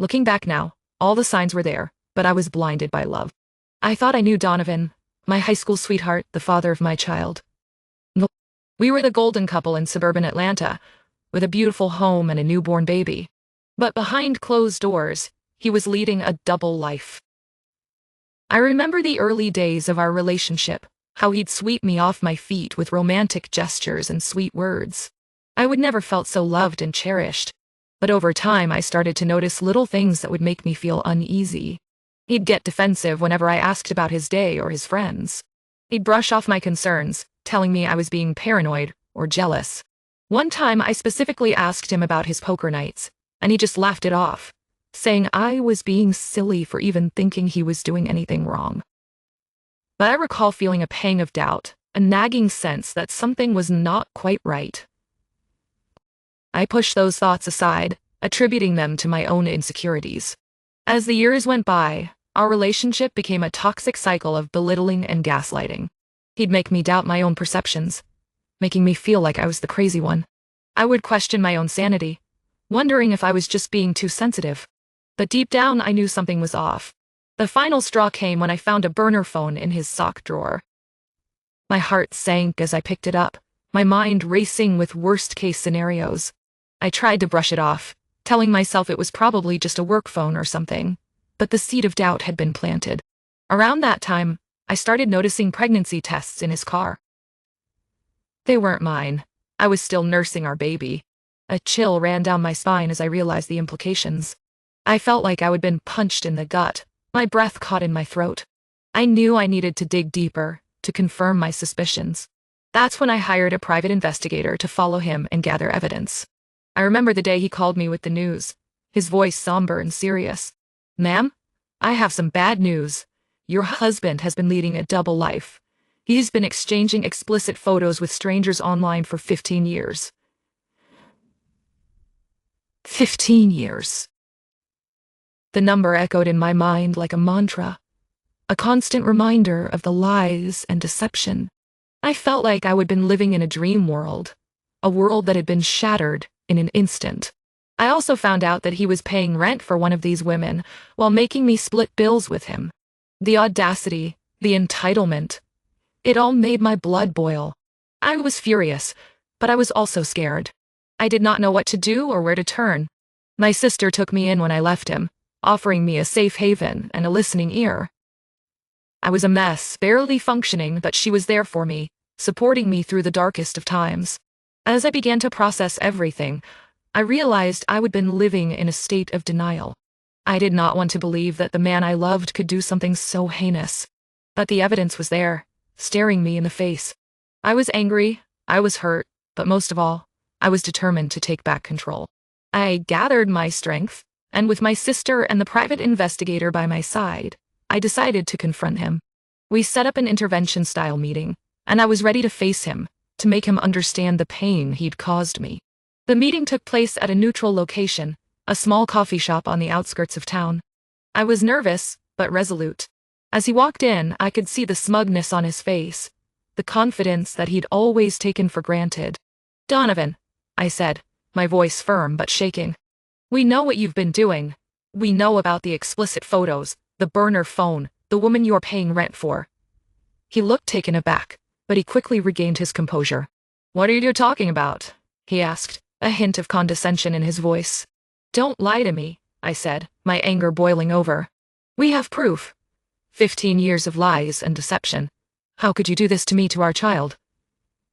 Looking back now, all the signs were there, but I was blinded by love. I thought I knew Donovan, my high school sweetheart, the father of my child. We were the golden couple in suburban Atlanta, with a beautiful home and a newborn baby. But behind closed doors, he was leading a double life. I remember the early days of our relationship, how he'd sweep me off my feet with romantic gestures and sweet words. I would never felt so loved and cherished. But over time, I started to notice little things that would make me feel uneasy. He'd get defensive whenever I asked about his day or his friends. He'd brush off my concerns, telling me I was being paranoid or jealous. One time, I specifically asked him about his poker nights, and he just laughed it off, saying I was being silly for even thinking he was doing anything wrong. But I recall feeling a pang of doubt, a nagging sense that something was not quite right. I pushed those thoughts aside, attributing them to my own insecurities. As the years went by, our relationship became a toxic cycle of belittling and gaslighting. He'd make me doubt my own perceptions, making me feel like I was the crazy one. I would question my own sanity, wondering if I was just being too sensitive. But deep down, I knew something was off. The final straw came when I found a burner phone in his sock drawer. My heart sank as I picked it up, my mind racing with worst-case scenarios. I tried to brush it off, telling myself it was probably just a work phone or something, but the seed of doubt had been planted. Around that time, I started noticing pregnancy tests in his car. They weren't mine. I was still nursing our baby. A chill ran down my spine as I realized the implications. I felt like I had been punched in the gut, my breath caught in my throat. I knew I needed to dig deeper, to confirm my suspicions. That's when I hired a private investigator to follow him and gather evidence. I remember the day he called me with the news, his voice somber and serious. "Ma'am, I have some bad news. Your husband has been leading a double life. He's been exchanging explicit photos with strangers online for 15 years. 15 years. The number echoed in my mind like a mantra, a constant reminder of the lies and deception. I felt like I had been living in a dream world, a world that had been shattered in an instant. I also found out that he was paying rent for one of these women while making me split bills with him. The audacity, the entitlement, it all made my blood boil. I was furious, but I was also scared. I did not know what to do or where to turn. My sister took me in when I left him, offering me a safe haven and a listening ear. I was a mess, barely functioning, but she was there for me, supporting me through the darkest of times. As I began to process everything, I realized I had been living in a state of denial. I did not want to believe that the man I loved could do something so heinous. But the evidence was there, staring me in the face. I was angry, I was hurt, but most of all, I was determined to take back control. I gathered my strength, and with my sister and the private investigator by my side, I decided to confront him. We set up an intervention-style meeting, and I was ready to face him, to make him understand the pain he'd caused me. The meeting took place at a neutral location, a small coffee shop on the outskirts of town. I was nervous, but resolute. As he walked in, I could see the smugness on his face, the confidence that he'd always taken for granted. "Donovan," I said, my voice firm but shaking. "We know what you've been doing. We know about the explicit photos, the burner phone, the woman you're paying rent for." He looked taken aback, but he quickly regained his composure. "What are you talking about?" he asked, a hint of condescension in his voice. "Don't lie to me," I said, my anger boiling over. "We have proof. 15 years of lies and deception. How could you do this to me, to our child?"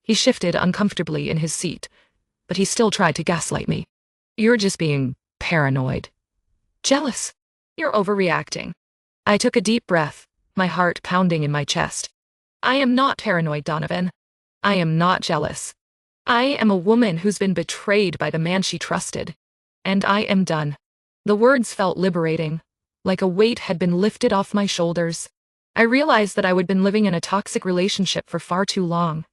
He shifted uncomfortably in his seat, but he still tried to gaslight me. "You're just being paranoid. Jealous. You're overreacting." I took a deep breath, my heart pounding in my chest. "I am not paranoid, Donovan. I am not jealous. I am a woman who's been betrayed by the man she trusted. And I am done." The words felt liberating, like a weight had been lifted off my shoulders. I realized that I had been living in a toxic relationship for far too long,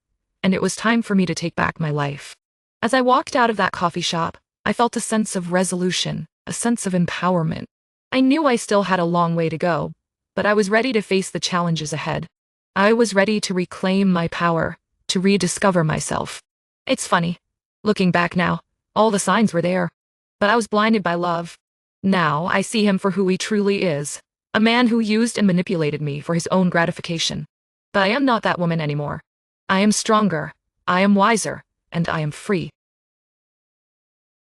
and it was time for me to take back my life. As I walked out of that coffee shop, I felt a sense of resolution, a sense of empowerment. I knew I still had a long way to go, but I was ready to face the challenges ahead. I was ready to reclaim my power, to rediscover myself. It's funny. Looking back now, all the signs were there, but I was blinded by love. Now I see him for who he truly is, a man who used and manipulated me for his own gratification. But I am not that woman anymore. I am stronger, I am wiser, and I am free.